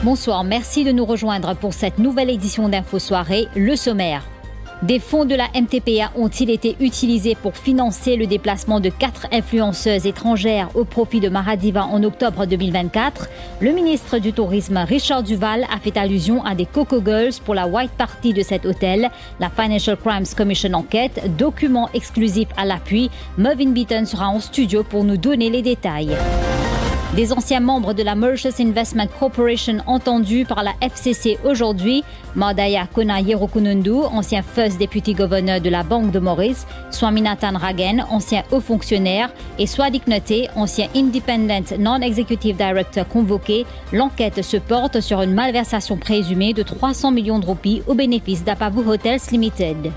Bonsoir, merci de nous rejoindre pour cette nouvelle édition d'Info Soirée, le sommaire. Des fonds de la MTPA ont-ils été utilisés pour financer le déplacement de 4 influenceuses étrangères au profit de Maradiva en octobre 2024? Le ministre du Tourisme, Richard Duval, a fait allusion à des Coco Girls pour la White Party de cet hôtel. La Financial Crimes Commission enquête, document exclusif à l'appui. Mervyn Beaton sera en studio pour nous donner les détails. Des anciens membres de la Mauritius Investment Corporation entendus par la FCC aujourd'hui, Mardaya Kona Yerokunundu, ancien First Deputy Governor de la Banque de Maurice, Swaminathan Ragen, ancien haut fonctionnaire, et Swadik Nete, ancien Independent Non-Executive Director convoqué. L'enquête se porte sur une malversation présumée de 300 millions de roupies au bénéfice d'Apavu Hotels Limited.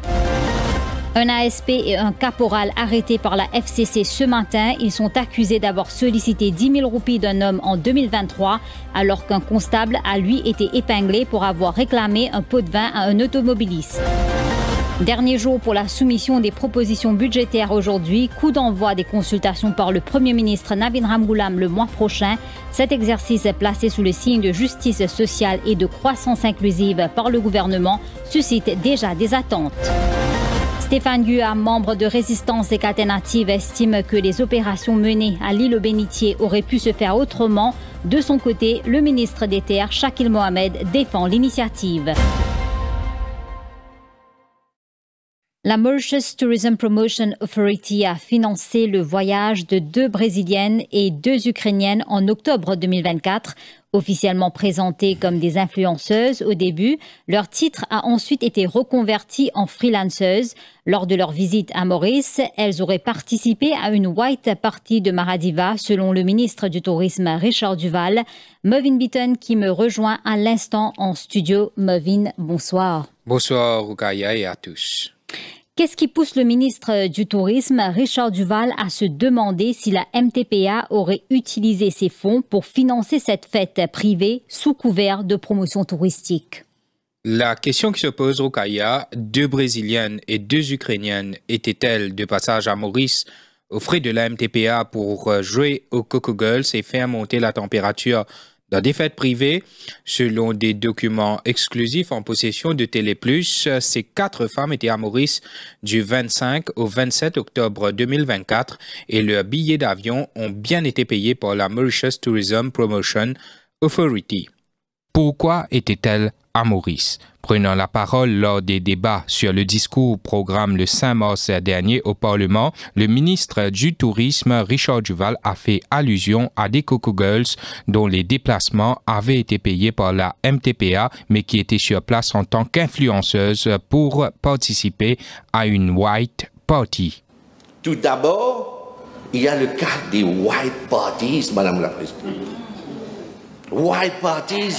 Un ASP et un caporal arrêtés par la FCC ce matin. Ils sont accusés d'avoir sollicité 10 000 roupies d'un homme en 2023, alors qu'un constable a lui été épinglé pour avoir réclamé un pot de vin à un automobiliste. Dernier jour pour la soumission des propositions budgétaires aujourd'hui. Coup d'envoi des consultations par le Premier ministre Navin Ramgoolam le mois prochain. Cet exercice placé sous le signe de justice sociale et de croissance inclusive par le gouvernement suscite déjà des attentes. Stéphane Guya, membre de Résistance et Alternative, estime que les opérations menées à l'île aux Bénitiers auraient pu se faire autrement. De son côté, le ministre des Terres, Shakil Mohamed, défend l'initiative. La Mauritius Tourism Promotion Authority a financé le voyage de 2 Brésiliennes et 2 Ukrainiennes en octobre 2024. Officiellement présentées comme des influenceuses au début, leur titre a ensuite été reconverti en freelanceuses. Lors de leur visite à Maurice, elles auraient participé à une White Party de Maradiva, selon le ministre du Tourisme Richard Duval. Mervyn Beaton qui me rejoint à l'instant en studio. Mervyn, bonsoir. Bonsoir Rukaya et à tous. Qu'est-ce qui pousse le ministre du Tourisme, Richard Duval, à se demander si la MTPA aurait utilisé ses fonds pour financer cette fête privée sous couvert de promotion touristique? La question qui se pose, Rukaya, 2 Brésiliennes et 2 Ukrainiennes étaient-elles de passage à Maurice aux frais de la MTPA pour jouer aux Coco Girls et faire monter la température dans des fêtes privées? Selon des documents exclusifs en possession de Télé+, ces 4 femmes étaient à Maurice du 25 au 27 octobre 2024 et leurs billets d'avion ont bien été payés par la Mauritius Tourism Promotion Authority. Pourquoi étaient-elles à Maurice? Prenant la parole lors des débats sur le discours programme le 5 mars dernier au Parlement, le ministre du Tourisme, Richard Duval, a fait allusion à des Coco Girls dont les déplacements avaient été payés par la MTPA, mais qui étaient sur place en tant qu'influenceuses pour participer à une White Party. Tout d'abord, il y a le cas des White Parties, Madame la Présidente. White Parties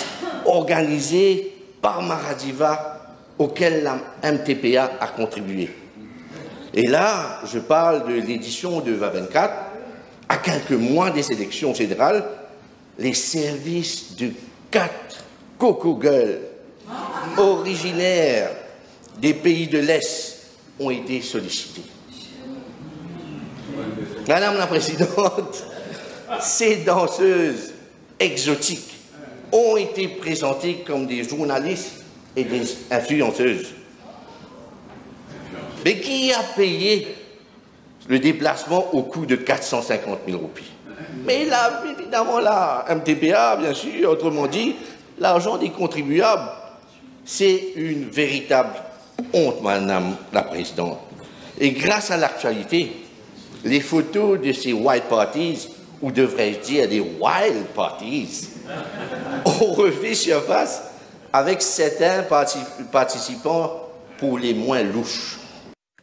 organisées par Maradiva, auquel la MTPA a contribué. Et là, je parle de l'édition de 2024, à quelques mois des élections générales, les services de 4 Coco Girls originaires des pays de l'Est ont été sollicités. Madame la Présidente, ces danseuses exotiques ont été présentées comme des journalistes et des influenceuses. Mais qui a payé le déplacement au coût de 450 000 roupies? Mais là, évidemment, la MTPA, bien sûr, autrement dit, l'argent des contribuables. C'est une véritable honte, Madame la Présidente. Et grâce à l'actualité, les photos de ces White Parties, ou devrais-je dire des Wild Parties, ont refait surface avec certains participants pour les moins louches.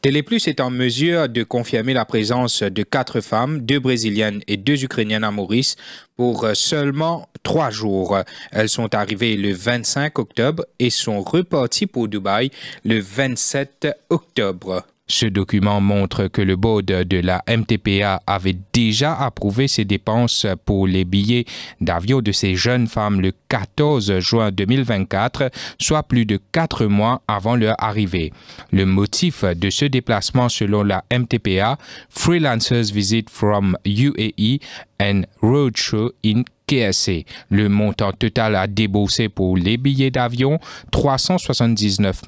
Télé+ est en mesure de confirmer la présence de 4 femmes, 2 Brésiliennes et 2 Ukrainiennes à Maurice pour seulement 3 jours. Elles sont arrivées le 25 octobre et sont reparties pour Dubaï le 27 octobre. Ce document montre que le board de la MTPA avait déjà approuvé ses dépenses pour les billets d'avion de ces jeunes femmes le 14 juin 2024, soit plus de 4 mois avant leur arrivée. Le motif de ce déplacement selon la MTPA, Freelancers Visit from UAE and Roadshow in KSA. Le montant total à débourser pour les billets d'avion, 379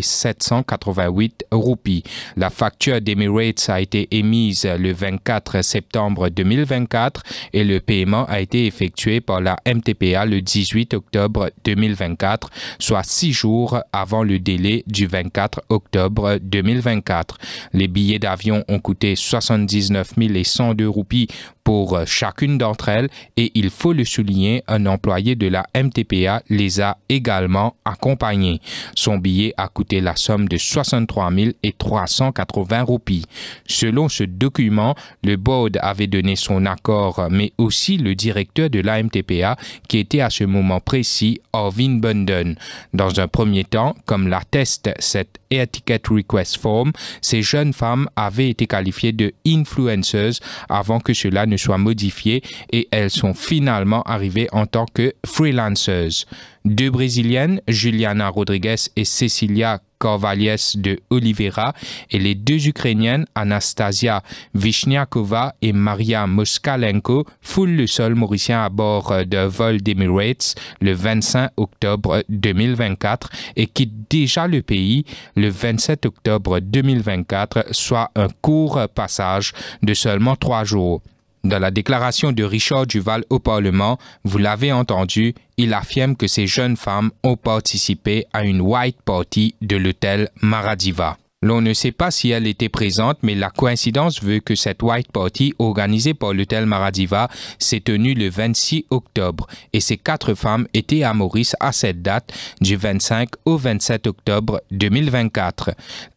788 roupies. La facture d'Emirates a été émise le 24 septembre 2024 et le paiement a été effectué par la MTPA le 18 octobre 2024, soit 6 jours avant le délai du 24 octobre 2024. Les billets d'avion ont coûté 79 102 roupies pour chacune d'entre elles et il faut le souligner, un employé de la MTPA les a également accompagnés. Son billet a coûté la somme de 63 380 roupies. Selon ce document, le board avait donné son accord, mais aussi le directeur de la MTPA qui était à ce moment précis, Arvind Bunden. Dans un premier temps, comme l'atteste cette Air Ticket Request Form, ces jeunes femmes avaient été qualifiées de influencers avant que cela ne soit modifié et elles sont finalement arrivées en tant que freelancers. 2 Brésiliennes, Juliana Rodriguez et Cecilia Carvalhes de Oliveira, et les 2 Ukrainiennes, Anastasia Vishniakova et Maria Moskalenko, foulent le sol mauricien à bord d'un vol d'Emirates le 25 octobre 2024 et quittent déjà le pays le 27 octobre 2024, soit un court passage de seulement 3 jours. Dans la déclaration de Richard Duval au Parlement, vous l'avez entendu, il affirme que ces jeunes femmes ont participé à une white party de l'hôtel Maradiva. L'on ne sait pas si elle était présente, mais la coïncidence veut que cette white party organisée par l'hôtel Maradiva s'est tenue le 26 octobre et ces 4 femmes étaient à Maurice à cette date du 25 au 27 octobre 2024.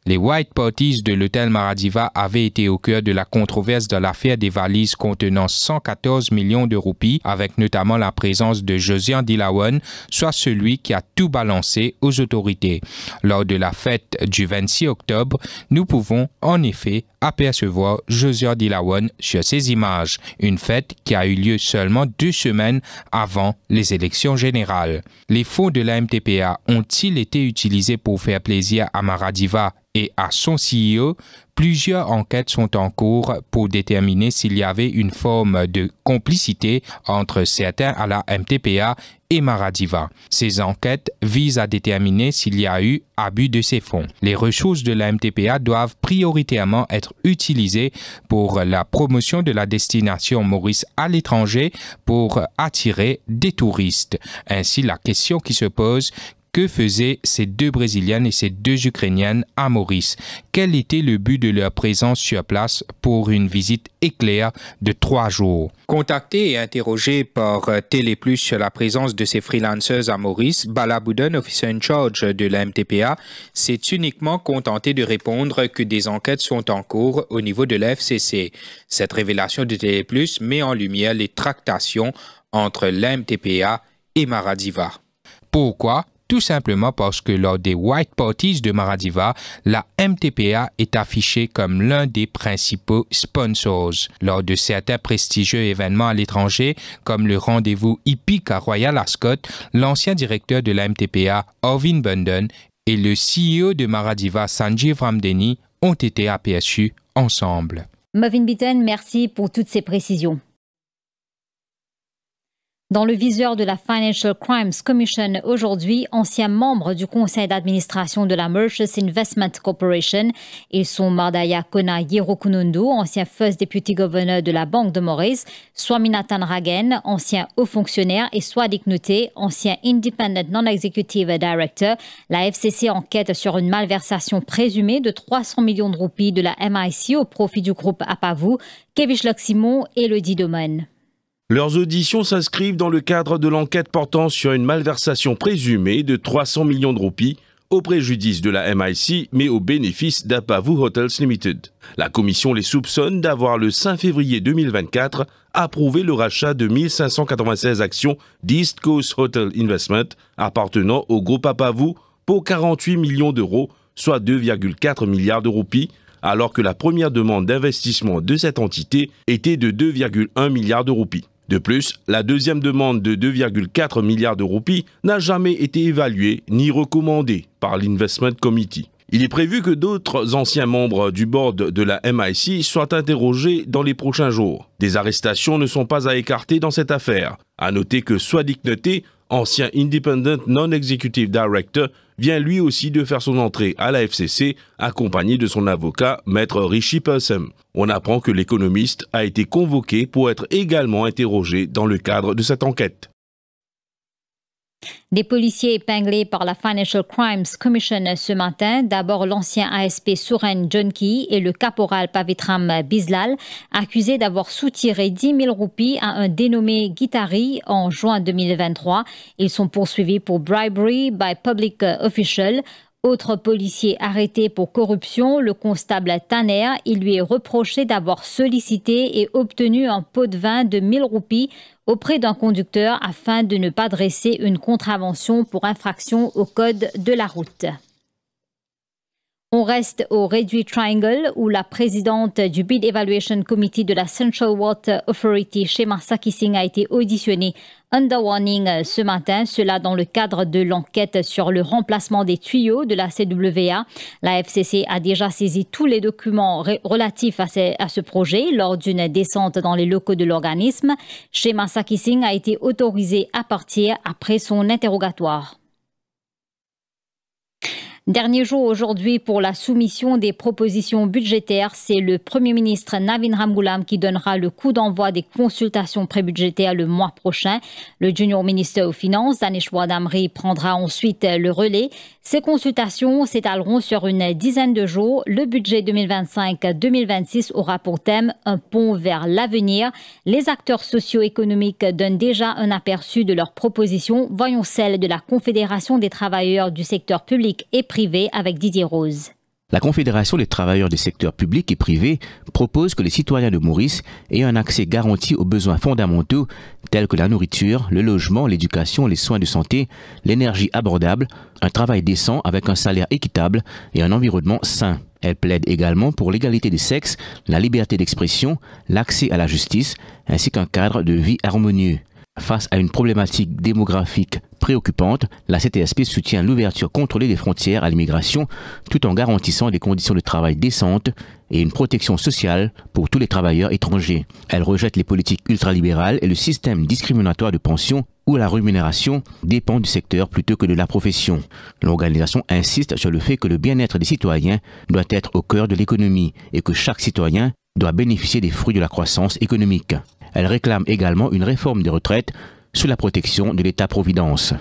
Les white parties de l'hôtel Maradiva avaient été au cœur de la controverse dans l'affaire des valises contenant 114 millions de roupies, avec notamment la présence de Josiane Dilawan, soit celui qui a tout balancé aux autorités. Lors de la fête du 26 octobre, nous pouvons en effet apercevoir Josiane Dilawan sur ces images, une fête qui a eu lieu seulement 2 semaines avant les élections générales. Les fonds de la MTPA ont-ils été utilisés pour faire plaisir à Maradiva et à son CEO? Plusieurs enquêtes sont en cours pour déterminer s'il y avait une forme de complicité entre certains à la MTPA et Maradiva. Ces enquêtes visent à déterminer s'il y a eu abus de ces fonds. Les ressources de la MTPA doivent prioritairement être utilisées pour la promotion de la destination Maurice à l'étranger pour attirer des touristes. Ainsi, la question qui se pose: que faisaient ces 2 Brésiliennes et ces 2 Ukrainiennes à Maurice? Quel était le but de leur présence sur place pour une visite éclair de 3 jours? Contacté et interrogé par Téléplus sur la présence de ces freelancers à Maurice, Bala Bouden, officier in charge de la MTPA, s'est uniquement contenté de répondre que des enquêtes sont en cours au niveau de la FCC. Cette révélation de Téléplus met en lumière les tractations entre la MTPA et Maradiva. Pourquoi? Tout simplement parce que lors des white parties de Maradiva, la MTPA est affichée comme l'un des principaux sponsors. Lors de certains prestigieux événements à l'étranger, comme le rendez-vous hippique à Royal Ascot, l'ancien directeur de la MTPA, Arvind Bunden, et le CEO de Maradiva, Sanjeev Ramdeni, ont été aperçus ensemble. Mervyn Beaton, merci pour toutes ces précisions. Dans le viseur de la Financial Crimes Commission aujourd'hui, anciens membres du conseil d'administration de la Mauritius Investment Corporation, ils sont Mardaya Kona Yerokunundu, ancien First Deputy Governor de la Banque de Maurice, Swaminathan Ragen, ancien haut fonctionnaire, et Swadik Nuté, ancien Independent Non-Executive Director. La FCC enquête sur une malversation présumée de 300 millions de roupies de la MIC au profit du groupe Apavu. Kevish Simon et le Domaine. Leurs auditions s'inscrivent dans le cadre de l'enquête portant sur une malversation présumée de 300 millions de roupies au préjudice de la MIC, mais au bénéfice d'Apavu Hotels Limited. La commission les soupçonne d'avoir, le 5 février 2024, approuvé le rachat de 1596 actions d'East Coast Hotel Investment appartenant au groupe Apavu pour 48 millions d'euros, soit 2,4 milliards de roupies, alors que la première demande d'investissement de cette entité était de 2,1 milliards de roupies. De plus, la deuxième demande de 2,4 milliards de roupies n'a jamais été évaluée ni recommandée par l'Investment Committee. Il est prévu que d'autres anciens membres du board de la MIC soient interrogés dans les prochains jours. Des arrestations ne sont pas à écarter dans cette affaire. À noter que Swadik Nete, ancien Independent Non-Executive Director, vient lui aussi de faire son entrée à la FCC, accompagné de son avocat, Maître Rishi Persam. On apprend que l'économiste a été convoqué pour être également interrogé dans le cadre de cette enquête. Des policiers épinglés par la Financial Crimes Commission ce matin, d'abord l'ancien ASP Suren Junki et le caporal Pavitram Bislal, accusés d'avoir soutiré 10 000 roupies à un dénommé Guitari en juin 2023. Ils sont poursuivis pour bribery by public official. Autre policier arrêté pour corruption, le constable Tanner, il lui est reproché d'avoir sollicité et obtenu un pot de vin de 1000 roupies auprès d'un conducteur afin de ne pas dresser une contravention pour infraction au code de la route. On reste au Redwood Triangle où la présidente du Bid Evaluation Committee de la Central Water Authority, Shema Sakising, a été auditionnée under warning ce matin, cela dans le cadre de l'enquête sur le remplacement des tuyaux de la CWA. La FCC a déjà saisi tous les documents relatifs à ce projet lors d'une descente dans les locaux de l'organisme. Shema Sakising a été autorisée à partir après son interrogatoire. Dernier jour aujourd'hui pour la soumission des propositions budgétaires. C'est le Premier ministre Navin Ramgoolam qui donnera le coup d'envoi des consultations prébudgétaires le mois prochain. Le junior ministre aux Finances, Danish Wadamri, prendra ensuite le relais. Ces consultations s'étaleront sur une dizaine de jours. Le budget 2025-2026 aura pour thème un pont vers l'avenir. Les acteurs socio-économiques donnent déjà un aperçu de leurs propositions. Voyons celle de la Confédération des travailleurs du secteur public et privé avec Didier Rose. La Confédération des travailleurs des secteurs publics et privés propose que les citoyens de Maurice aient un accès garanti aux besoins fondamentaux tels que la nourriture, le logement, l'éducation, les soins de santé, l'énergie abordable, un travail décent avec un salaire équitable et un environnement sain. Elle plaide également pour l'égalité des sexes, la liberté d'expression, l'accès à la justice ainsi qu'un cadre de vie harmonieux. Face à une problématique démographique préoccupante, la CTSP soutient l'ouverture contrôlée des frontières à l'immigration tout en garantissant des conditions de travail décentes et une protection sociale pour tous les travailleurs étrangers. Elle rejette les politiques ultralibérales et le système discriminatoire de pension où la rémunération dépend du secteur plutôt que de la profession. L'organisation insiste sur le fait que le bien-être des citoyens doit être au cœur de l'économie et que chaque citoyen doit bénéficier des fruits de la croissance économique. Elle réclame également une réforme des retraites sous la protection de l'État-providence.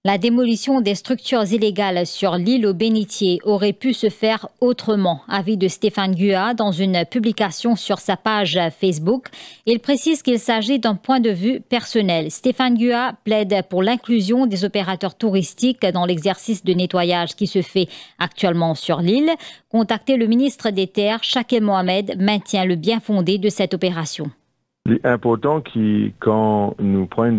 La démolition des structures illégales sur l'île aux Bénitiers aurait pu se faire autrement, avis de Stéphane Gua dans une publication sur sa page Facebook. Il précise qu'il s'agit d'un point de vue personnel. Stéphane Gua plaide pour l'inclusion des opérateurs touristiques dans l'exercice de nettoyage qui se fait actuellement sur l'île. Contacté le ministre des Terres, Shakil Mohamed, maintient le bien fondé de cette opération. Il est important quand nous prenons une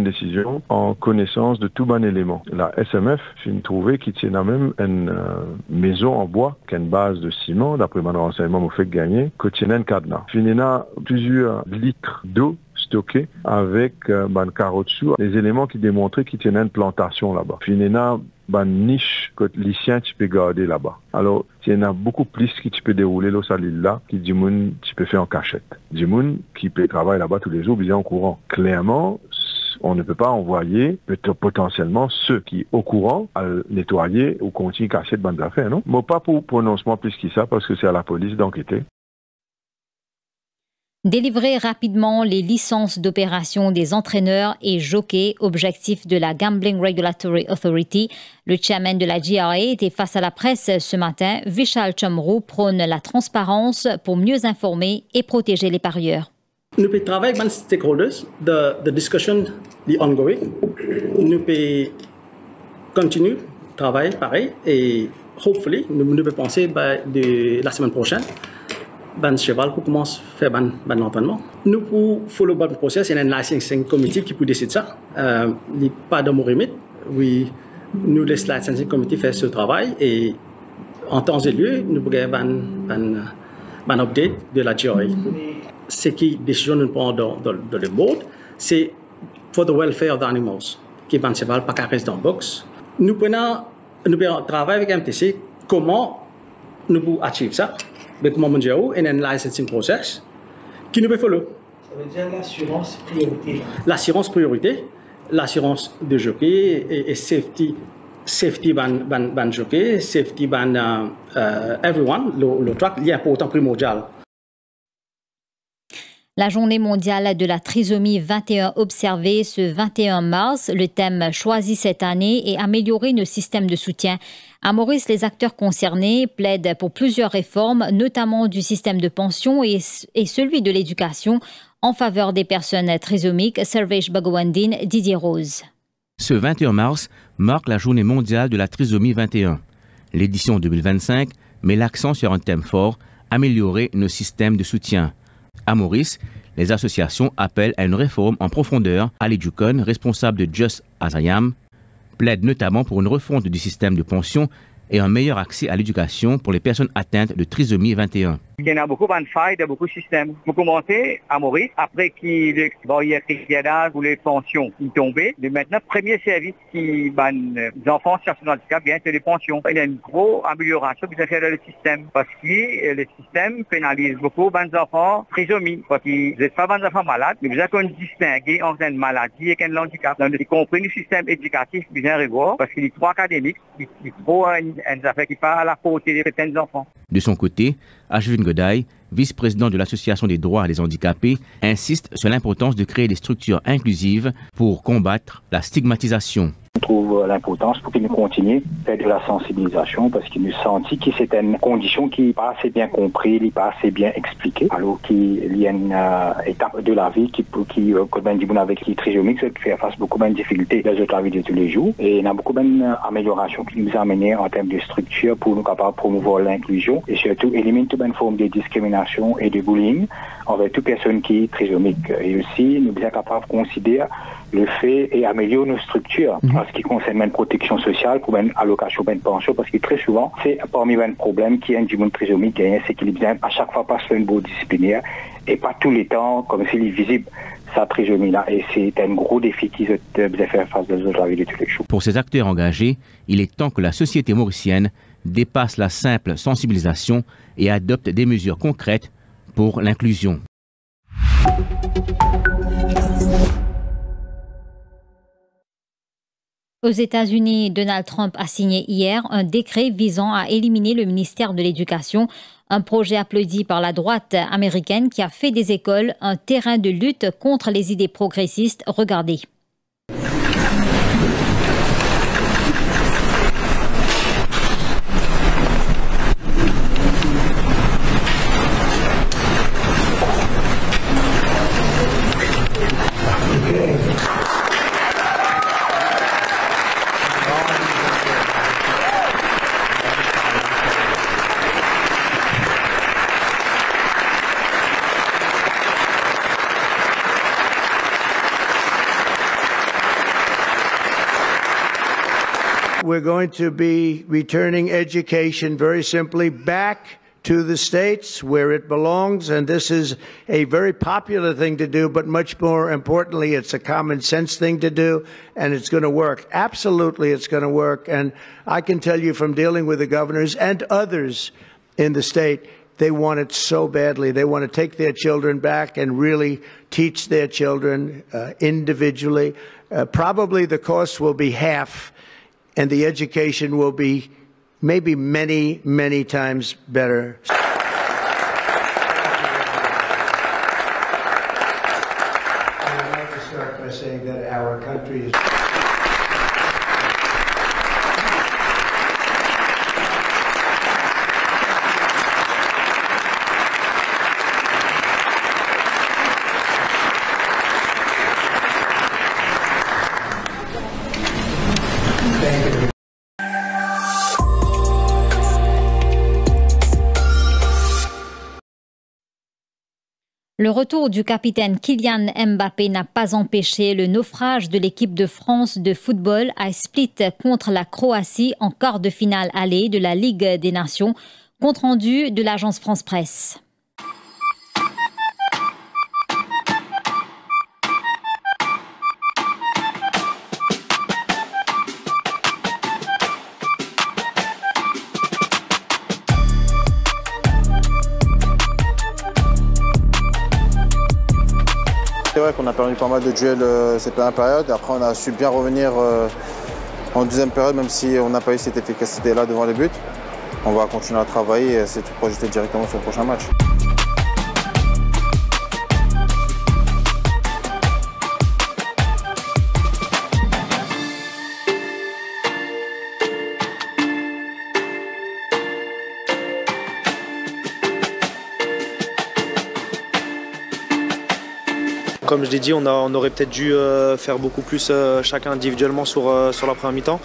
décision en connaissance de tout bon élément. La SMF, j'ai trouvé qu'il tient même une maison en bois, qui a une base de ciment, d'après mon renseignement, m'a fait gagner, que tient un cadenas. Il y a plusieurs litres d'eau stockés avec un carotsu, des éléments qui démontraient qu'il tenait une plantation là-bas. Il y a une niche que les lycéens tu peux garder là-bas. Alors, il y en a beaucoup plus qui tu peux dérouler là, ça là, qui du monde tu peux faire en cachette. Du monde qui peut travailler là-bas tous les jours, bien en courant. Clairement, on ne peut pas envoyer potentiellement ceux qui au courant à nettoyer ou continuer cachette de bandes d'affaires, non? Mais pas pour prononcement plus que ça, parce que c'est à la police d'enquêter. Délivrer rapidement les licences d'opération des entraîneurs et jockeys, objectif de la Gambling Regulatory Authority. Le chairman de la GRA était face à la presse ce matin. Vishal Chamru prône la transparence pour mieux informer et protéger les parieurs. Nous pouvons travailler avec les stakeholders, the discussion, the ongoing. Nous pouvons continuer le travail pareil et hopefully, nous pouvons penser de la semaine prochaine. Ben cheval pour commencer à faire l'entraînement. Nous pour follow le process, il y a un licensing committee qui peut décider ça. Il n'y a pas de mot limite. Oui, nous laissons le licensing committee faire ce travail et en temps et lieu, nous pouvons un update de la GRA. Ce qui décision nous prend dans le board, c'est for the welfare of the animals. Qui est un cheval pas qu'à rester dans le box. nous travaillons avec MTC, comment nous pouvons atteindre ça, avec comment nous avons un licensing process qui nous peut follow. Ça veut dire l'assurance priorité. L'assurance priorité, l'assurance de jockey et safety ban jockey, safety ban everyone, le track, il est important primordial. La journée mondiale de la trisomie 21 observée ce 21 mars. Le thème choisi cette année est améliorer nos systèmes de soutien. À Maurice, les acteurs concernés plaident pour plusieurs réformes, notamment du système de pension et celui de l'éducation en faveur des personnes trisomiques. Servej Bhagwandin, Didier Rose. Ce 21 mars marque la journée mondiale de la trisomie 21. L'édition 2025 met l'accent sur un thème fort, améliorer nos systèmes de soutien. À Maurice, les associations appellent à une réforme en profondeur. Ali Djukon, responsable de Just As I Am, plaide notamment pour une refonte du système de pension et un meilleur accès à l'éducation pour les personnes atteintes de trisomie 21. Il y en a beaucoup de failles de beaucoup de systèmes. Vous commencez à Maurice, après qu'il y a d'âge ou les pensions qui tombaient. Mais maintenant, premier service qui les enfants cherchent dans le handicap, bien c'est les pensions. Il y a une grosse amélioration qui s'est faite dans le système parce que le système pénalise beaucoup les enfants trisomie. Parce que vous n'êtes pas des enfants malades, mais vous avez distinguer entre une maladie et un handicap. Donc, y compris le système éducatif bien rigoureuse parce qu'il est trop académique, il est trop une affaire qui part à la portée de certains enfants. De son côté, Ashwin Godai, vice-président de l'Association des droits des handicapés, insiste sur l'importance de créer des structures inclusives pour combattre la stigmatisation. On trouve l'importance pour qu'il nous continue de faire de la sensibilisation parce qu'il nous sentit que c'est une condition qui n'est pas assez bien comprise, qui n'est pas assez bien expliquée, alors qu'il y a une étape de la vie qui avec les trisomiques, ça fait face à beaucoup de difficultés dans la vie de tous les jours. Et il y a beaucoup d'améliorations qui nous a amené en termes de structure pour nous capables de promouvoir l'inclusion et surtout éliminer toute une forme de discrimination et de bullying envers toute personne qui est trisomique. Et aussi, nous sommes capables de considérer le fait et améliorer nos structures en ce qui concerne la protection sociale pour une allocation de pension parce que très souvent c'est parmi les problèmes qui est du monde trisomique c'est qu'il vient à chaque fois passer une bonne disciplinaire et pas tous les temps comme s'il est visible sa trisomie là et c'est un gros défi qui doit faire face à la vie de tous les jours. Pour ces acteurs engagés, il est temps que la société mauricienne dépasse la simple sensibilisation et adopte des mesures concrètes pour l'inclusion. Aux États-Unis, Donald Trump a signé hier un décret visant à éliminer le ministère de l'Éducation, un projet applaudi par la droite américaine qui a fait des écoles un terrain de lutte contre les idées progressistes. Regardez. We're going to be returning education very simply back to the states where it belongs, and this is a very popular thing to do, but much more importantly, it's a common sense thing to do, and it's going to work. Absolutely, it's going to work, and I can tell you from dealing with the governors and others in the state, they want it so badly. They want to take their children back and really teach their children individually. Probably the cost will be half, and the education will be maybe many, many times better. I'd like to start by saying that our country is... Le retour du capitaine Kylian Mbappé n'a pas empêché le naufrage de l'équipe de France de football à Split contre la Croatie en quart de finale aller de la Ligue des Nations. Compte rendu de l'agence France Presse. C'est vrai qu'on a perdu pas mal de duels cette première période. Après, on a su bien revenir en deuxième période, même si on n'a pas eu cette efficacité-là devant les buts. On va continuer à travailler et essayer de se projeter directement sur le prochain match. Comme je l'ai dit, on aurait peut-être dû faire beaucoup plus chacun individuellement sur la première mi-temps.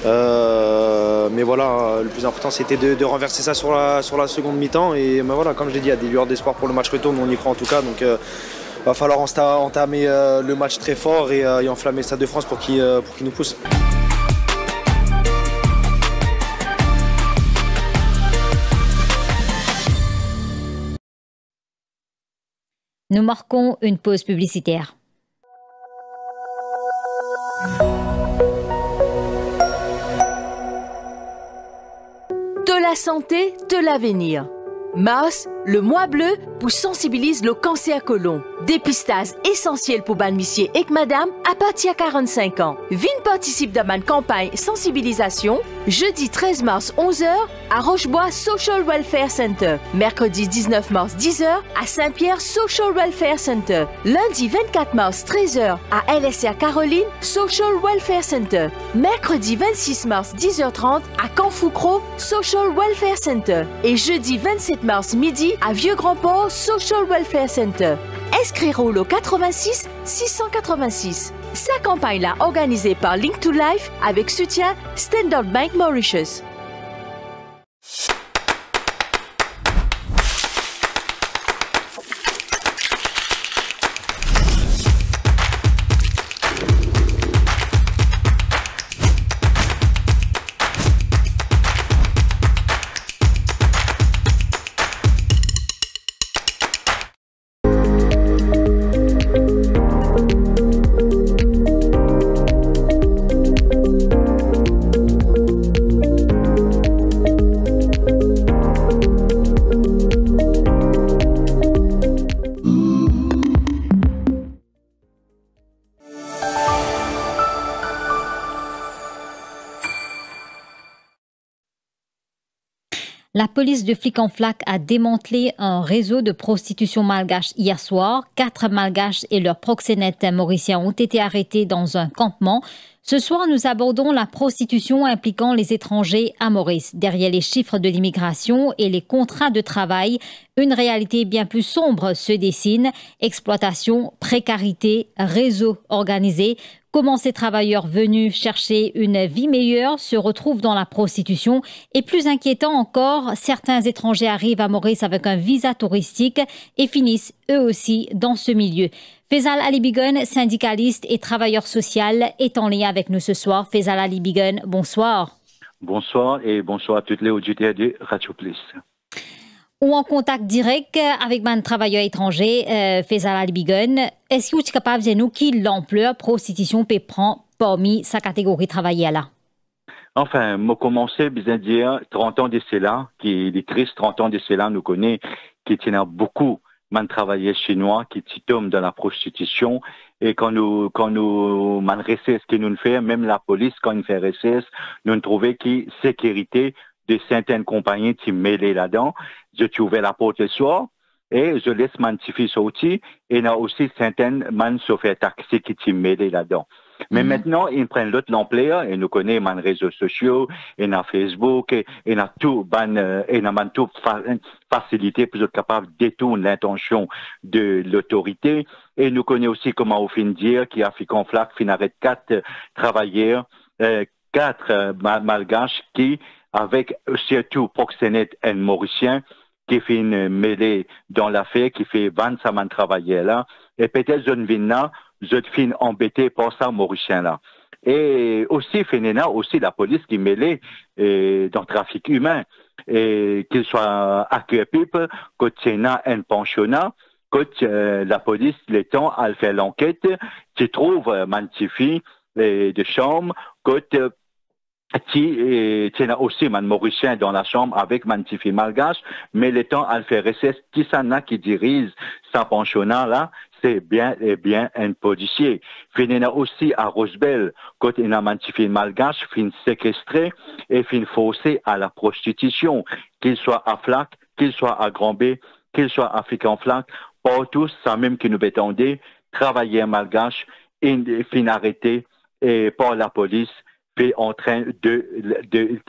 Mais voilà, le plus important c'était de renverser ça sur la seconde mi-temps. Et voilà, comme je l'ai dit, il y a des lueurs d'espoir pour le match retour, on y croit en tout cas. Donc il va falloir entamer le match très fort et enflammer le Stade de France pour qu'il nous pousse. Nous marquons une pause publicitaire. De la santé, de l'avenir. Mars, le mois bleu, pour sensibiliser le cancer côlon. Dépistage essentiel pour ban monsieur et madame à partir de 45 ans. Vin participe dans une campagne sensibilisation jeudi 13 mars 11h à Rochebois Social Welfare Center. Mercredi 19 mars 10h à Saint-Pierre Social Welfare Center. Lundi 24 mars 13h à LSR Caroline Social Welfare Center. Mercredi 26 mars 10h30 à Canfoucro Social Welfare Center. Et jeudi 27 mars midi à Vieux-Grand-Port Social Welfare Center. Inscrire-vous au 86 686. Sa campagne-là organisée par Link to Life avec soutien Standard Bank Mauritius. La police de Flic en Flac a démantelé un réseau de prostitution malgache hier soir. 4 malgaches et leurs proxénètes mauriciens ont été arrêtés dans un campement. Ce soir, nous abordons la prostitution impliquant les étrangers à Maurice. Derrière les chiffres de l'immigration et les contrats de travail, une réalité bien plus sombre se dessine. Exploitation, précarité, réseau organisé. Comment ces travailleurs venus chercher une vie meilleure se retrouvent dans la prostitution. Et plus inquiétant encore, certains étrangers arrivent à Maurice avec un visa touristique et finissent eux aussi dans ce milieu. Faisal Ali Bigon, syndicaliste et travailleur social, est en lien avec nous ce soir. Faisal Ali Bigon, bonsoir. Bonsoir et bonsoir à toutes les auditeurs de Radio Plus. Ou en contact direct avec un travailleur étranger, Faisal Ali Bigon. Est-ce que vous êtes capable de nous qui l'ampleur prostitution peut prendre parmi sa catégorie travailleur là? Enfin, moi commencé bien dire 30 ans de cela, qui est triste 30 ans de cela, nous connaît qui tient beaucoup de travailleurs chinois qui tombent dans la prostitution et quand nous recès ce que nous fait, même la police quand nous fait recès, nous trouvons que sécurité de certaines compagnies qui mêlées là-dedans. Je trouvais la porte le soir et je laisse mon petit-fils sortir et il y a aussi certaines man chauffeurs taxi qui sont mêlés là-dedans. Mais maintenant, ils prennent l'autre l'ampleur et nous connaissons les réseaux sociaux, et na Facebook, et na tout, tout facilité pour être capable de détourner l'intention de l'autorité. Et nous connaissons aussi comment on finit dire qu'il y a Flic en Flac, qui arrête 4 travailleurs, 4 malgaches qui, avec surtout proxénètes et mauriciens, qui fait une mêlée dans l'affaire, qui fait 25 travailleurs là, et peut-être je ne viens là, je suis embêté par ça, Mauricien là. Et aussi, Fénéna, aussi la police qui est mêlée dans le trafic humain, et qu'il soit à Cuepipe, quand il y a un pensionnat, quand la police, le temps, elle fait l'enquête, tu trouves Mantifi de chambre, quand tu as aussi un Mauricien dans la chambre avec Mantifi malgache, mais le temps, elle fait recès, qui s'en a qui dirige sa pensionnat là, c'est bien et bien un policier. Fin aussi à Rosebel, quand il a mantifié malgache, fin séquestré et fin forcé à la prostitution, qu'il soit à Flac, qu'il soit à Grand B, qu'il soit à African Flac, partout, ça même qui nous attendait, travailler malgache, fin arrêté et par la police, fait en train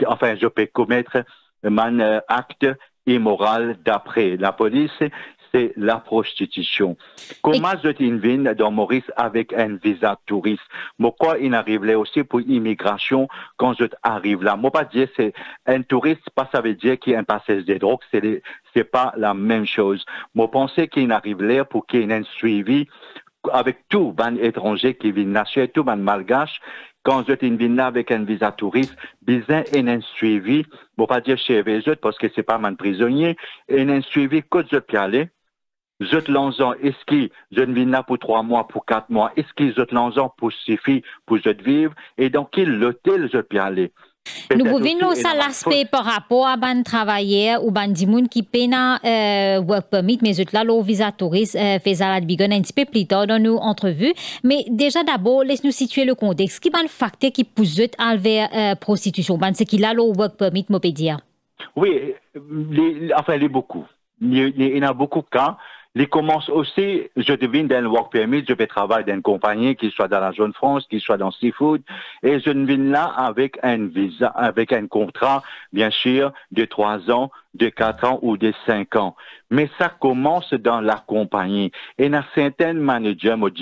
enfin, je peux commettre un acte immoral d'après la police, c'est la prostitution. Comment je t'invite dans Maurice avec un visa touriste? Pourquoi il arrive là aussi pour immigration quand je arrive là? Moi, pas dire c'est un touriste, pas ça veut dire qu'il y a un passage des drogues, c'est pas la même chose. Moi, pensais qu'il arrive là pour qu'il y ait un suivi avec tout les étrangers qui viennent là, tout les malgaches. Quand je t'invite là avec un visa touriste, besoin d'un suivi, bon pas dire chez les autres parce que c'est pas un prisonnier, et un suivi que je peux aller. Je te lance est-ce que je viens là pour 3 mois, pour 4 mois, est-ce que je te lance pour suffire pour je te vivre, et dans quel hôtel je peux aller. Nous pouvons aussi l'aspect par rapport à ban travailleurs ou ban dimoun qui peine work permit, mais autres là, le visa touriste fait à la bigon un petit peu plus tard dans nos entrevues. Mais déjà d'abord, laisse-nous situer le contexte. Qui ban facteur qui pousse à vers prostitution? Ban c'est qu'il a le work permit, moi peut dire. Oui, enfin, il y a beaucoup. Il y en a beaucoup de cas. Il commence aussi, je devine dans le work permit, je vais travailler dans une compagnie, qu'il soit dans la zone France, qu'il soit dans Seafood, et je viens là avec un visa, avec un contrat, bien sûr, de 3 ans, de 4 ans ou de 5 ans. Mais ça commence dans la compagnie. Et il y a certains managers, moi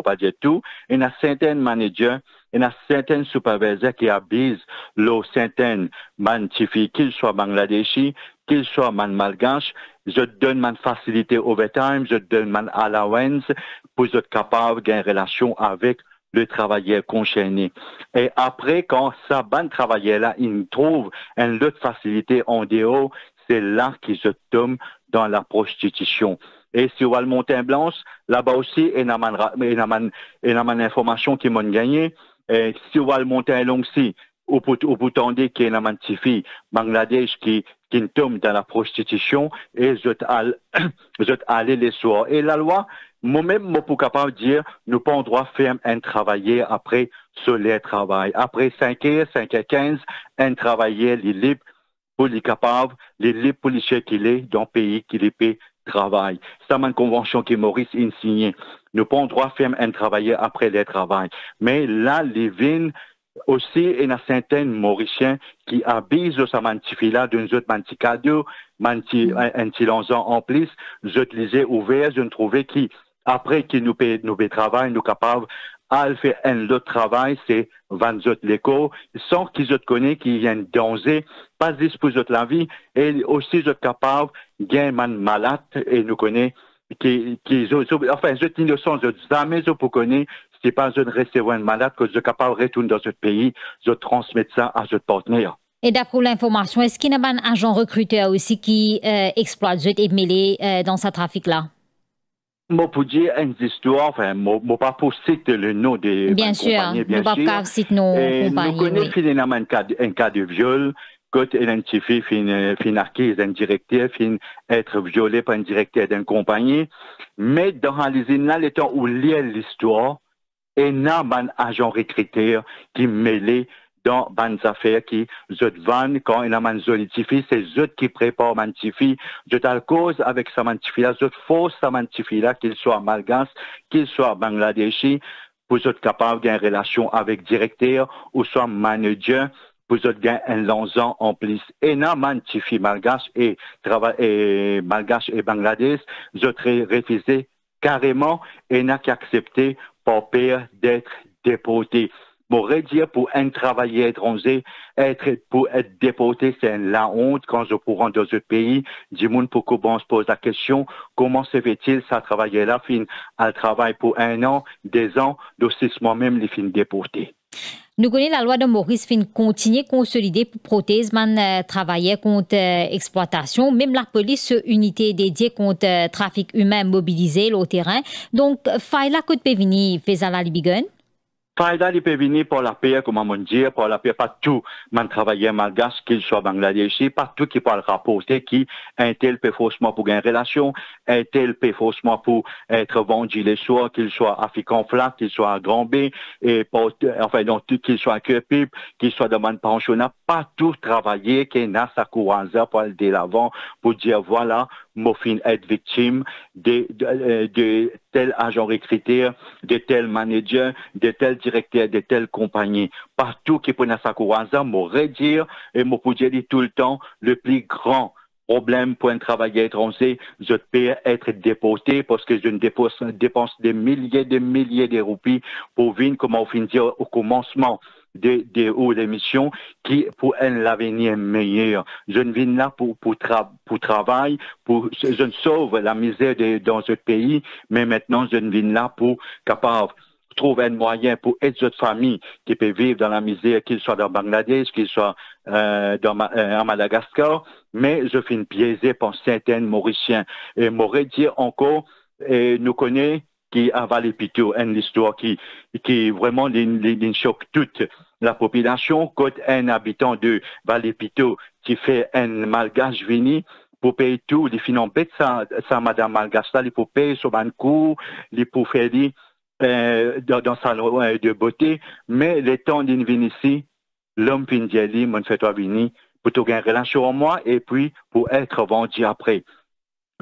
pas dire tout, il y a certains managers, il y a certains superviseurs qui abusent le certains mantifi, qu'ils soient bangladeshi, qu'ils soient malgaches. Je donne ma facilité overtime, je donne ma allowance pour être capable d'avoir une relation avec le travailleur concerné. Et après, quand ça, ban travailleur là, il trouve une autre facilité en dehors, c'est là qu'il se tombe dans la prostitution. Et si on va le Montagne Blanche, là-bas aussi, il y a une information qui m'a gagné. Et si on va le Montagne Long aussi, au bout d'un qu'il y a une petite fille Bangladesh qui tombe dans la prostitution et je aller les soirs. Et la loi, moi-même, moi, pour capable de dire, nous pas droit de faire un travailler après sur les travail. Après 5h15, un travailleur, il est libre pour les capables, il est libre pour les chèques qu'il est dans le pays qu'il est payé travail. C'est une convention qui Maurice a signée. Nous pas droit de faire un travailleur après les travail. Mais là, les vignes, aussi, il y a certains Mauriciens qui abusent de sa mantifila d'un autre manticado, un petit lonzan en plus. Je te lisais ouvert, je ne trouvais qui, après qu'ils nous paient travail, nous capables à faire un autre travail, c'est 20 autres l'écho, sans qu'ils te connaissent, qu'il y a un danger, pas disposé de la vie, et aussi je suis capable de gagner un malade, et nous connaissons, enfin, je t'innocent, je jamais je pour connaître, c'est pas je recevoir un malade que je suis capable de retourner dans ce pays, je transmets ça à ce partenaire. Et d'après l'information, est-ce qu'il y a un agent recruteur aussi qui exploite et mêlé dans ce trafic-là? Moi, pour dire une histoire, enfin, moi, pas pour citer le nom des compagnies, bien sûr. Pas citer nos compagnies. Nous connaissons finalement un cas de viol, quand une fille fin acquise d'un directeur, fin être violée par un directeur d'une compagnie. Mais dans les là, le temps où lit l'histoire, il y a un agent recruteur qui mêlé dans les affaires qui je vendent quand il y a une zonitifie, c'est eux qui préparent mantifi. Je t'ai cause avec sa mantifi là, je force sa mantifi là, qu'il soit malgache, qu'il soit bangladeshi, pour être capable d'avoir une relation avec directeur ou soit manager, pour être gagner un lonzan en plus. Et non, mantifi malgache et malgache et Bangladesh, je t'ai refusé carrément et n'a qu'accepté par peur d'être déporté. Pour dire pour un travailleur étranger, pour être déporté, c'est la honte quand je pourrais dans ce pays. Du monde pour qu'on se pose la question, comment se fait-il ça travailler là, fin, elle travaille pour 1 an, 2 ans, de 6 mois même, les fins déportés. Nous connaissons la loi de Maurice fin continuer consolider pour protéger man travailleurs contre exploitation. Même la police unité dédiée contre trafic humain mobilisée au terrain. Donc, faille là que de venir faire la Libigun. Faïda, il peut venir pour la paix, comment on dit, pour la paix, pas tout, man travailleur malgache, qu'il soit bangladeshi, pas tout qui peut rapporter qui, un tel peut faussement pour gagner relation, un tel peut faussement pour être vendu les soirs, qu'il soit africain flat, qu'il soit grand B, et pour, enfin, donc, qu'il soit que pipe, qu'il soit de man pensionnat, pas tout travailler, qui n'a sa courage pour aller de l'avant, pour dire, voilà, mon fin être victime de tel agent recruteur, de tel manager, de tel directeur, de telle compagnie. Partout qui prend sa courage, m'aurait dire, et m'aurait dire tout le temps, le plus grand problème pour un travailleur étranger, je peux être déporté parce que je dépense des milliers de roupies pour venir, comme on finit au commencement des hauts d'émission qui pour l'avenir meilleur. Je ne viens là pour travail, je ne sauve la misère dans ce pays, mais maintenant je ne viens là pour capable trouver un moyen pour aider cette famille qui peut vivre dans la misère, qu'il soit dans Bangladesh, qu'il soit en Madagascar, mais je finis biaisé par certains Mauriciens. Et m'aurait dit encore, nous connaissons qui a Valépito, une histoire qui vraiment choque toute la population. Quand un habitant de Valépito qui fait un malgache vini pour payer tout, il finit bête sa madame malgache là, il faut payer son bancourt, il faut faire dans sa loi de beauté, mais le temps d'une vini ici, l'homme finit mon fait toi vini pour tout gagner relation en moi et puis pour être vendu après.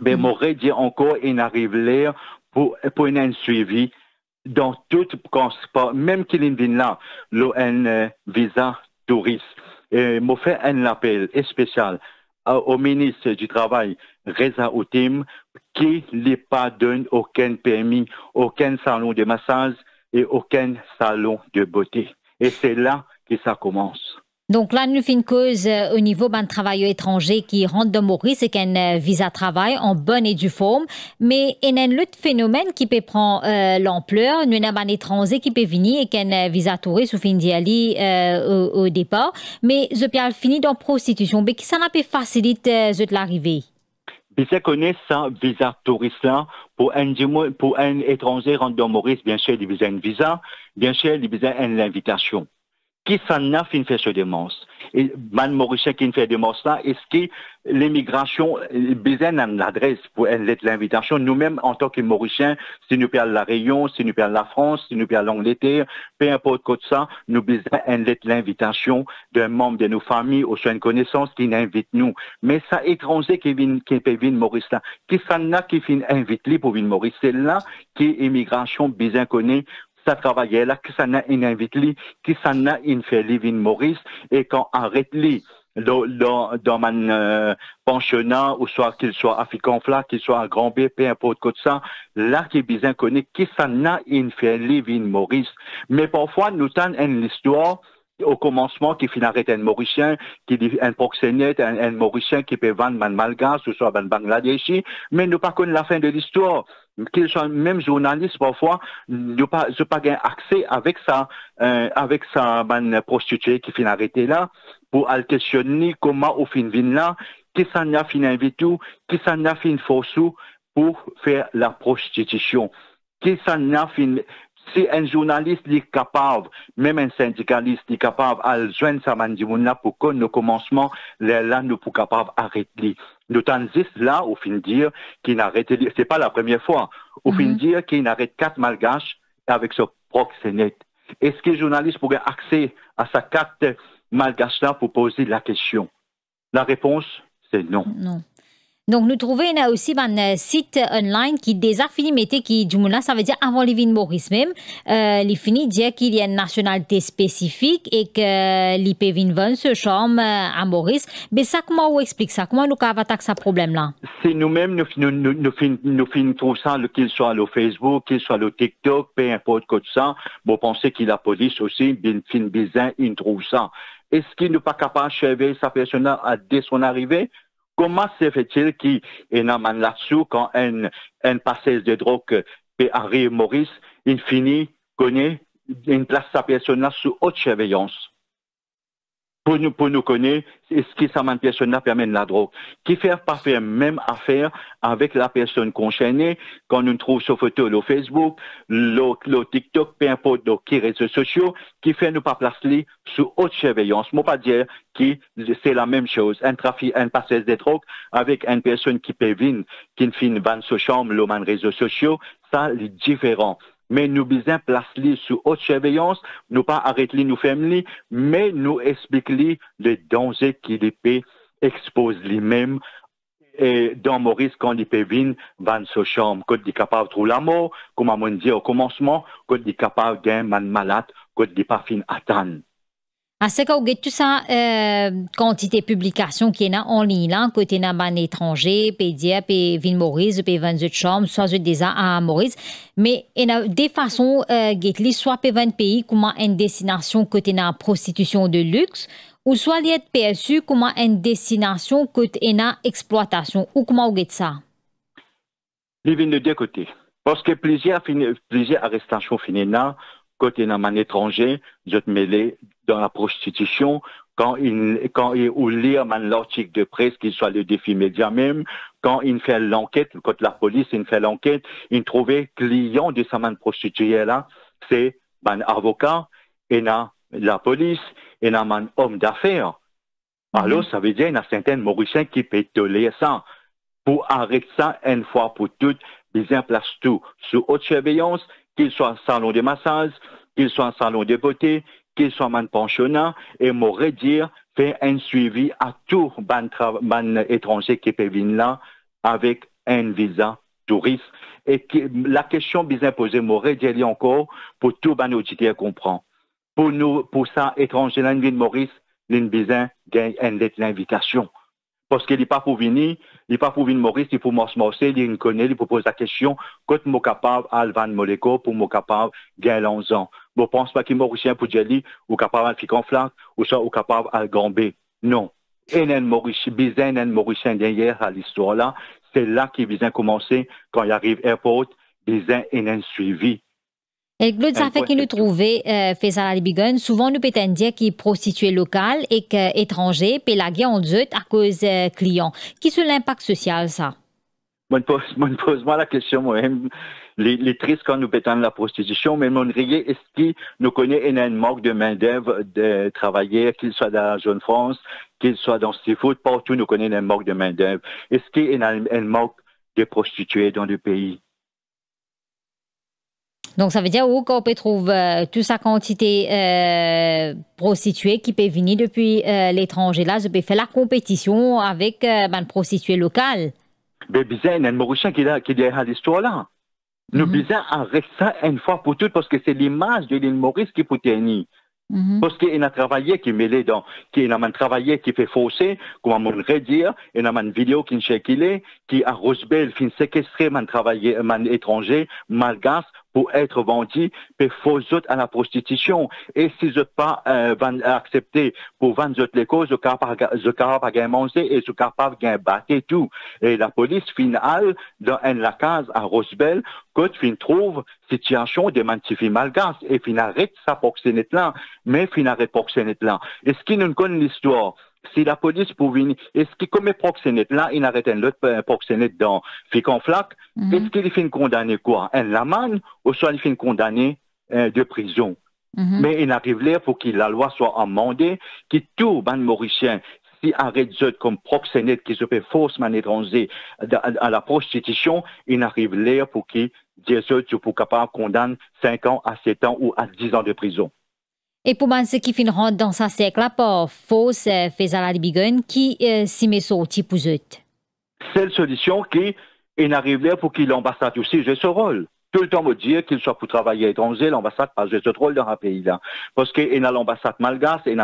Mais m'aurait dit encore, il arrive l'air pour un suivi dans tout transport, même qu'il vient là, un visa touriste. Et m'a fait un appel spécial au ministre du Travail, Reza Outim, qui ne pas donne aucun permis, aucun salon de massage et aucun salon de beauté. Et c'est là que ça commence. Donc là, nous faisons une cause au niveau d'un travailleur étranger qui rentre dans Maurice et qui a un visa travail en bonne et due forme. Mais il y a un autre phénomène qui peut prendre l'ampleur. Nous avons un étranger qui peut venir et qui a un visa touriste ou fin d'y aller au départ. Mais je peux finir dans la prostitution. Mais qui ça n'a pas facilité l'arrivée? Bien connaît ça, visa touriste là, pour un étranger rentre dans Maurice, bien sûr, il a un visa, bien sûr, il a une invitation. Qui s'en a fait ce démence? Et man Mauricien qui fait démence là, est-ce que l'immigration, besoin d'une adresse pour l'invitation? Nous-mêmes, en tant que Mauriciens, si nous perdons la Réunion, si nous perdons la France, si nous perdons l'Angleterre, peu importe quoi ça, nous besoin d'une l'invitation d'un membre de nos familles ou soit une connaissance qui nous invite nous. Mais ça, étranger qui peut venir Maurice là, qui s'en a qui fait invite pour venir Maurice? C'est là que l'immigration besoin connaît ça travaillait là, que ça n'a une invite que ça n'a une fait living Maurice, et quand arrête dans mon pensionnat, ou soit qu'il soit africain flat, qu'il soit un grand B, peu importe quoi ça, là qui est bien connu, que ça n'a une fait living Maurice. Mais parfois, nous avons une histoire, au commencement, qui finit arrêter un Mauricien, qui dit un proxénète, un Mauricien qui peut vendre un malgache, ou soit un Bangladeshi, mais nous pas connaissons la fin de l'histoire. Qu'ils soient même journalistes, parfois, nous pas accès avec sa prostituée qui finit arrêter là, pour aller questionner comment au fin vin là, qui s'en a fin invité, qui s'en a fin fausse pour faire la prostitution, qui s'en a fin. Si un journaliste est capable, même un syndicaliste est capable de joindre sa mandimouna pour que nos commencements, là, nous sommes capables d'arrêter. Nous sommes là, au fin de dire, qu'il n'arrête, c'est pas la première fois, au fin de dire qu'il n'arrête 4 malgaches avec ce proxénète. Est-ce que le journaliste pourrait accéder à sa carte malgache là pour poser la question? La réponse, c'est non. Non. Donc, nous trouvons aussi un site online qui déjà fini mettre qui du là, ça veut dire avant les Maurice même, il finit dire qu'il y a une nationalité spécifique et que les pévins se chambre à Maurice. Mais ça, comment on explique ça? Comment nous avons attaqué ce problème-là? C'est nous-mêmes, nous finissons ça, qu'il soit le Facebook, qu'il soit le TikTok, peu importe quoi ça. Bon, pensez que la police aussi, bien, il trouve ça. Est-ce qu'il n'est pas capable de surveiller sa personne dès son arrivée? Comment se fait-il qu'il y a un là-dessous quand un passage de drogue peut arriver Maurice, il finit, connaît, il place sa personne là sous haute surveillance? pour nous connaître, est-ce que ça m'a personne là permet la drogue? Qui fait pas faire même affaire avec la personne concernée quand nous trouve sur photo, le Facebook, le TikTok, peu importe, qui réseaux sociaux, qui fait nous pas placer sous haute surveillance. Moi pas dire que c'est la même chose. Un trafic, un passage de drogue avec une personne qui peut venir, qui ne vend sur chambre, le réseaux sociaux, ça, c'est différent. Mais nous besoin placer sous haute surveillance, nous pas arrêter nous fermer, mais nous expliquer les dangers qu'il peut expose lui-même et dans Maurice quand il peut venir dans sa chambre, quand il est capable de trouver la mort, comme on dit au commencement, quand il est capable d'un malade, quand il n'est pas fin attendre. À ce cas où tout ça quantité de publications qui est en ligne là côté d'un ban étranger pédia puis ville Maurice puis 20 chambres soit déjà à Maurice mais il y a des façons getli soit pe 20 pays comme une destination côté na prostitution de luxe ou soit lié PSU comme une destination côté na exploitation ou comment on get ça. Il vient de deux côtés parce que plusieurs arrestations finissent côté d'un man étranger, je te mêler dans la prostitution, quand il ou lire l'article de presse, qu'il soit le défi média même, quand il fait l'enquête, quand la police il fait l'enquête, il trouvait client de sa man prostituée là, c'est un avocat, et la police, et un homme d'affaires. Alors, ça veut dire qu'il y a certains Mauriciens qui peuvent tolérer ça. Pour arrêter ça une fois pour toutes, bien place tout sous haute surveillance, qu'il soit un salon de massage, qu'il soit un salon de beauté, qu'il soit un pensionnat, et m'aurait dire, faire un suivi à tout ban étranger qui peut venir là, avec un visa touriste. Et la question bien posée, m'aurait dit encore, pour tout ban auditeurs comprend. Pour ça, étranger, là, une Maurice, l'une besoin gagne une lettre d'invitation. Parce qu'il n'est pas pour venir, Maurice, il faut morcer, il connaît, il poser la question, quand je suis capable d'Alvan Moleko pour me capable de gagner 11 ans. Je ne pense pas qu'il est Mauricien pour dire, ou capable de faire conflit, ou soit capable de gambé. Non. Il y a un Mauricien derrière à l'histoire là, c'est là qu'il vient commencer, quand il arrive à l'aéroport, il y a un suivi. Et l'autre ça fait qu'il nous trouvait Faisal Ali Bigon, souvent nous peut dire qu'il est prostitué local et qu'étranger, puis la guerre en deux à cause client. Qui est l'impact social ça? Pose-moi la question, moi-même. Les tristes quand nous pétons la prostitution, mais mon riez, est-ce qu'il nous connaît un manque de main-d'œuvre de travailleurs, qu'il soit dans la Jeune France, qu'il soit dans Seafood, partout nous connaît un manque de main-d'œuvre. Est-ce qu'il y a un manque de prostituées dans le pays? Donc, ça veut dire qu'on peut trouver toute sa quantité prostituée qui peut venir depuis l'étranger. Là, je peux faire la compétition avec une prostituée locale. Mais bizarre, il y a un Mauricien qui est à l'histoire là. Nous besoin arrêter ça une fois pour toutes parce que c'est l'image de l'île Maurice qui peut tenir. Parce qu'il y a un travailleur qui est mêlé dans, qui a un travailleur qui fait fausser, comme on pourrait dire, il y a une vidéo qui est qui a Rosebel, qui séquestré un travailleur, un étranger, malgache, pour être vendu, puis faut à la prostitution. Et si je pas accepter pour vendre les causes, je capable de manger et je capable de battre et tout. Et la police finale dans la case à Rosebel, quand fin trouve situation de mantifi malgache et fin arrête ça proxénète là, mais fin arrête proxénète là. Est-ce qu'il nous connaît l'histoire? Si la police pour venir, est-ce qu'il commet proxénète là, il arrête un autre proxénète dans Ficon Flac, est-ce qu'il finit condamné quoi? Un laman ou soit il finit condamné de prison? Mais il arrive là pour que la loi soit amendée, que tout ban Mauricien, si arrête comme proxénète qui se fait faussement étranger à la prostitution, il arrive là pour que des autres pour capable condamner 5 ans à 7 ans ou à 10 ans de prison. Et pour ceux qui finiront dans sa cercle là pour fausse Faisal Ali Bigon qui s'y met sorti pour eux. C'est la solution qui arrive là pour que l'ambassade aussi joue ce rôle. Tout le temps me dire qu'il soit pour travailler à l'étranger, l'ambassade pas jouer ce rôle dans un pays là. Parce qu'il y a l'ambassade malgache, il y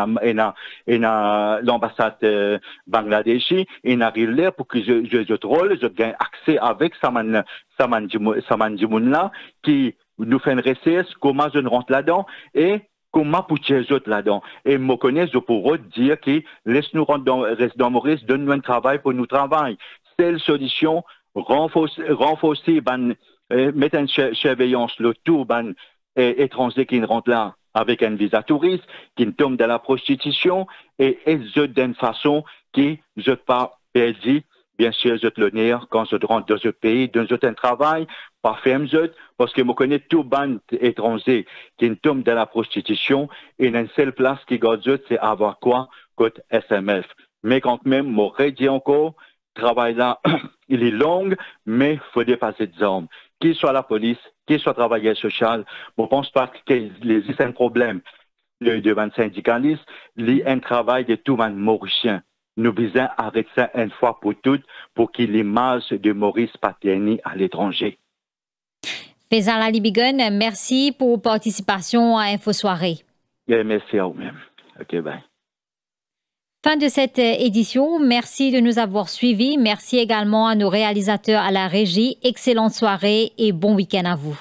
a l'ambassade bangladeshi, il arrive là pour que je joue ce rôle, je gagne accès avec Saman Dimoun là, qui nous fait une recette, comment je rentre là-dedans, et comment pour les autres là-dedans. Et me connaissent, je pourrais dire que laisse-nous rester dans Maurice, donne-nous un travail pour nous travailler. C'est la solution, renforcer, mettre en surveillance le tout, étranger qui rentre là. avec un visa touriste, qui tombent dans la prostitution et d'une façon qui ne pas perdu. Bien sûr, je l'honneur quand je rentre dans ce pays, dans un travail, pas fait parce que je connais tout bande étranger qui tombe dans la prostitution et une seule place qui garde c'est avoir quoi? Côté SMF. Mais quand même, m'aurait dit encore, travail là, il est long, mais il faut dépasser des hommes. Qu'il soit la police, qu'il soit travailleur social, je ne pense pas qu'il y ait un problème devant le syndicaliste, il y a un travail de tout le monde mauricien. Nous visons arrêter ça une fois pour toutes pour qu'il l'image de Maurice Paterni à l'étranger. Faisal Ali Bigon, merci pour votre participation à Info Soirée. Et merci à vous-même. OK, bye. Fin de cette édition. Merci de nous avoir suivis. Merci également à nos réalisateurs à la régie. Excellente soirée et bon week-end à vous.